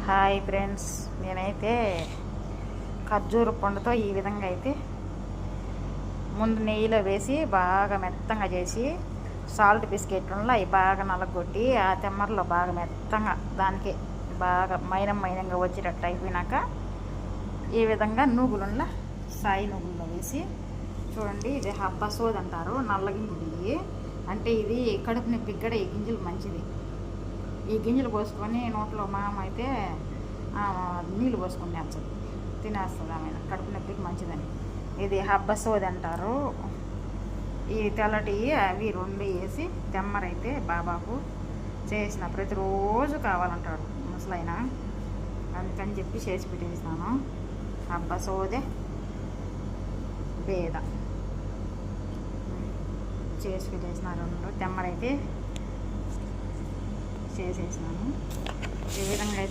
Hi friends, నేనైతే ఖర్జూర పండుతో ఈ విధంగా అయితే ముందు నెయ్యిలో వేసి బాగా మెత్తంగా చేసి సాల్ట్ బిస్కెట్లలో అవి బాగా నలగొట్టి ఆ తెమ్మరలో బాగా మెత్తంగా దానికి బాగా మైనంగా వచ్చేటట్టు అయిపోయినాక ఈ విధంగా నూగులున్న సాయి నూగుల్లో వేసి చూడండి. ఇది హబ్బా సోది అంటారు, నల్ల గింజలు ఇవి. అంటే ఇది కడుపు నొప్పికి కూడా ఈ గింజలు మంచిది. ఈ గింజలు పోసుకొని నోట్లో మామ అయితే నీళ్ళు పోసుకొని తినేస్తుంది ఆమె, కడుపు నొప్పికి మంచిదని. ఇది హబ్బా సోది అంటారు. ఈ తెల్లటి అవి రెండు వేసి తెమ్మరైతే బాబాకు చేసిన ప్రతిరోజు కావాలంటాడు ముసలైన, అందుకని చెప్పి చేసి పెట్టేసినాను. హబ్బా సోదే బేద చేసి పెట్టేసిన రెండు తెమ్మరైతే చేసేసినాను. ఈ విధంగా